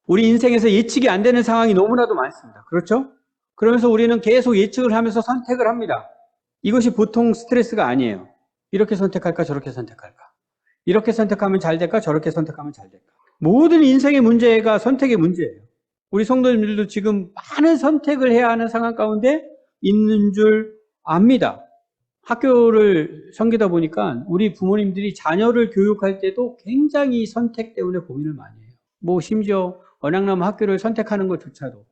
우리 인생에서 예측이 안 되는 상황이 너무나도 많습니다. 그렇죠? 그러면서 우리는 계속 예측을 하면서 선택을 합니다. 이것이 보통 스트레스가 아니에요. 이렇게 선택할까 저렇게 선택할까. 이렇게 선택하면 잘 될까 저렇게 선택하면 잘 될까. 모든 인생의 문제가 선택의 문제예요. 우리 성도님들도 지금 많은 선택을 해야 하는 상황 가운데 있는 줄 압니다. 학교를 섬기다 보니까 우리 부모님들이 자녀를 교육할 때도 굉장히 선택 때문에 고민을 많이 해요. 뭐 심지어 언양나무 학교를 선택하는 것조차도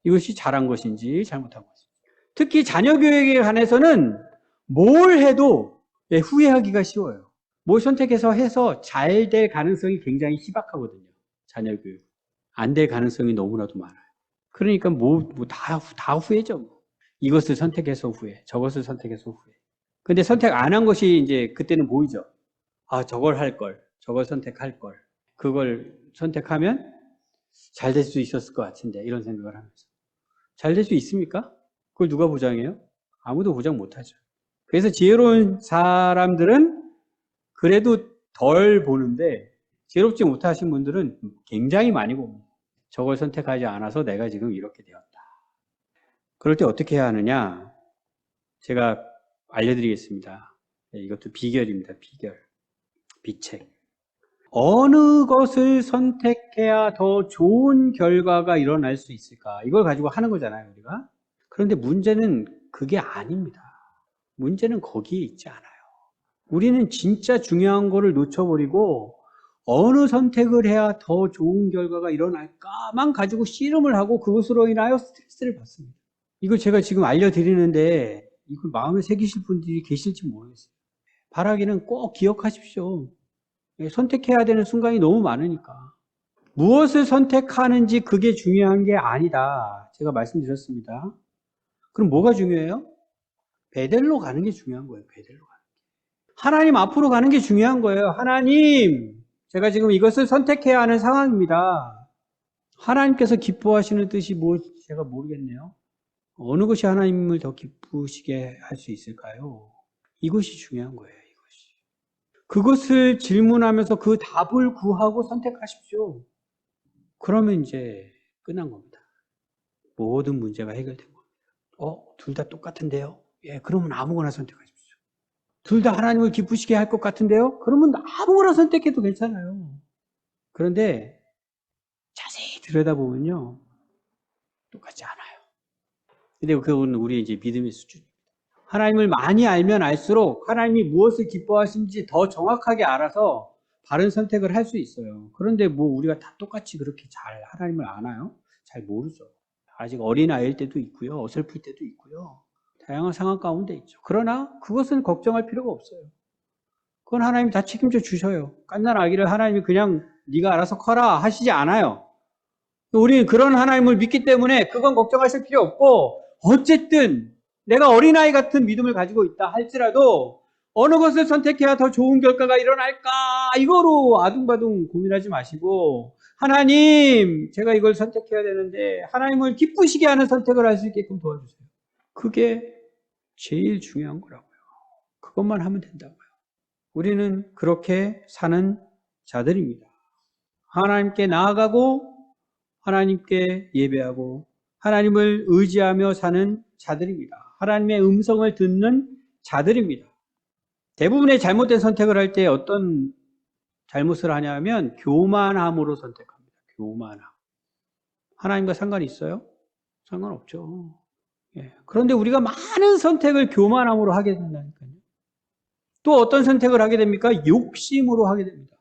이것이 잘한 것인지 잘못한 것인지. 특히 자녀 교육에 관해서는 뭘 해도 후회하기가 쉬워요. 뭘 선택해서 해서 잘 될 가능성이 굉장히 희박하거든요. 자녀 교육. 안 될 가능성이 너무나도 많아요. 그러니까 다 후회죠. 뭐. 이것을 선택해서 후회, 저것을 선택해서 후회. 근데 선택 안 한 것이 이제 그때는 보이죠. 아, 저걸 할 걸, 저걸 선택할 걸. 그걸 선택하면 잘 될 수 있었을 것 같은데, 이런 생각을 하면서. 잘 될 수 있습니까? 그걸 누가 보장해요? 아무도 보장 못 하죠. 그래서 지혜로운 사람들은 그래도 덜 보는데, 지혜롭지 못하신 분들은 굉장히 많이 봅니다. 저걸 선택하지 않아서 내가 지금 이렇게 되었다. 그럴 때 어떻게 해야 하느냐? 제가 알려드리겠습니다. 이것도 비결입니다. 비결. 비책. 어느 것을 선택해야 더 좋은 결과가 일어날 수 있을까? 이걸 가지고 하는 거잖아요, 우리가. 그런데 문제는 그게 아닙니다. 문제는 거기에 있지 않아요. 우리는 진짜 중요한 거를 놓쳐버리고 어느 선택을 해야 더 좋은 결과가 일어날까만 가지고 씨름을 하고 그것으로 인하여 스트레스를 받습니다. 이걸 제가 지금 알려드리는데 이걸 마음에 새기실 분들이 계실지 모르겠어요. 바라기는 꼭 기억하십시오. 선택해야 되는 순간이 너무 많으니까. 무엇을 선택하는지 그게 중요한 게 아니다. 제가 말씀드렸습니다. 그럼 뭐가 중요해요? 베델로 가는 게 중요한 거예요. 베델로 가는 게. 하나님 앞으로 가는 게 중요한 거예요. 하나님, 제가 지금 이것을 선택해야 하는 상황입니다. 하나님께서 기뻐하시는 뜻이 무엇인지 제가 모르겠네요. 어느 것이 하나님을 더 기쁘시게 할 수 있을까요? 이것이 중요한 거예요. 이것이. 그것을 질문하면서 그 답을 구하고 선택하십시오. 그러면 이제 끝난 겁니다. 모든 문제가 해결된 겁니다. 둘 다 똑같은데요? 예, 그러면 아무거나 선택하십시오. 둘 다 하나님을 기쁘시게 할 것 같은데요? 그러면 아무거나 선택해도 괜찮아요. 그런데 자세히 들여다보면요, 똑같지 않아요. 근데 그건 우리 이제 믿음의 수준입니다. 하나님을 많이 알면 알수록 하나님이 무엇을 기뻐하시는지 더 정확하게 알아서 바른 선택을 할 수 있어요. 그런데 뭐 우리가 다 똑같이 그렇게 잘 하나님을 아나요? 잘 모르죠. 아직 어린아이일 때도 있고요. 어설플 때도 있고요. 다양한 상황 가운데 있죠. 그러나 그것은 걱정할 필요가 없어요. 그건 하나님이 다 책임져 주셔요. 갓난 아기를 하나님이 그냥 네가 알아서 커라 하시지 않아요. 우리는 그런 하나님을 믿기 때문에 그건 걱정하실 필요 없고 어쨌든 내가 어린아이 같은 믿음을 가지고 있다 할지라도 어느 것을 선택해야 더 좋은 결과가 일어날까 이거로 아둥바둥 고민하지 마시고 하나님 제가 이걸 선택해야 되는데 하나님을 기쁘시게 하는 선택을 할 수 있게끔 도와주세요. 그게 제일 중요한 거라고요. 그것만 하면 된다고요. 우리는 그렇게 사는 자들입니다. 하나님께 나아가고 하나님께 예배하고 하나님을 의지하며 사는 자들입니다. 하나님의 음성을 듣는 자들입니다. 대부분의 잘못된 선택을 할 때 어떤 잘못을 하냐면 교만함으로 선택합니다. 교만함. 하나님과 상관이 있어요? 상관없죠. 예. 그런데 우리가 많은 선택을 교만함으로 하게 된다니까요. 또 어떤 선택을 하게 됩니까? 욕심으로 하게 됩니다.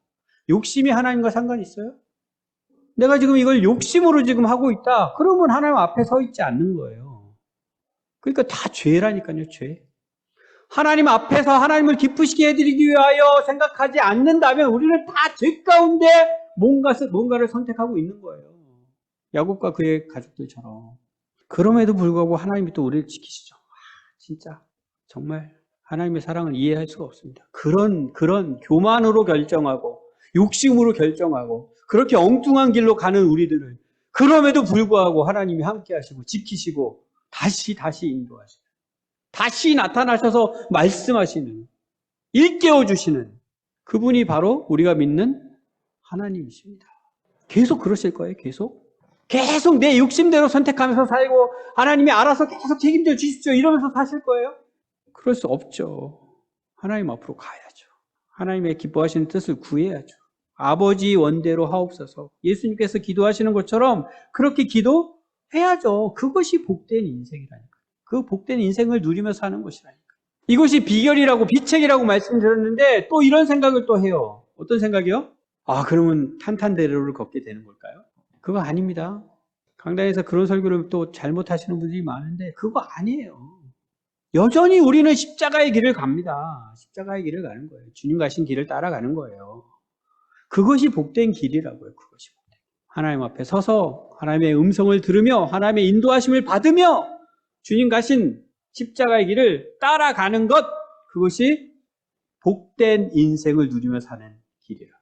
욕심이 하나님과 상관이 있어요? 내가 지금 이걸 욕심으로 지금 하고 있다. 그러면 하나님 앞에 서 있지 않는 거예요. 그러니까 다 죄라니까요, 죄. 하나님 앞에서 하나님을 기쁘시게 해드리기 위하여 생각하지 않는다면 우리는 다 죄 가운데 뭔가를 선택하고 있는 거예요. 야곱과 그의 가족들처럼. 그럼에도 불구하고 하나님이 또 우리를 지키시죠. 진짜 정말 하나님의 사랑을 이해할 수가 없습니다. 그런 교만으로 결정하고 욕심으로 결정하고 그렇게 엉뚱한 길로 가는 우리들을 그럼에도 불구하고 하나님이 함께 하시고 지키시고 다시 인도하시고 다시 나타나셔서 말씀하시는 일깨워 주시는 그분이 바로 우리가 믿는 하나님이십니다. 계속 그러실 거예요, 계속. 계속 내 욕심대로 선택하면서 살고 하나님이 알아서 계속 책임져 주십시오 이러면서 사실 거예요? 그럴 수 없죠. 하나님 앞으로 가야죠. 하나님의 기뻐하시는 뜻을 구해야죠. 아버지 원대로 하옵소서. 예수님께서 기도하시는 것처럼 그렇게 기도해야죠. 그것이 복된 인생이라니까요. 그 복된 인생을 누리며 사는 것이라니까요. 이것이 비결이라고 비책이라고 말씀드렸는데 또 이런 생각을 또 해요. 어떤 생각이요? 아, 그러면 탄탄대로를 걷게 되는 걸까요? 그거 아닙니다. 강단에서 그런 설교를 또 잘못하시는 분들이 많은데 그거 아니에요. 여전히 우리는 십자가의 길을 갑니다. 십자가의 길을 가는 거예요. 주님 가신 길을 따라가는 거예요. 그것이 복된 길이라고요. 그것이 복된 길. 하나님 앞에 서서 하나님의 음성을 들으며 하나님의 인도하심을 받으며 주님 가신 십자가의 길을 따라가는 것, 그것이 복된 인생을 누리며 사는 길이라고요.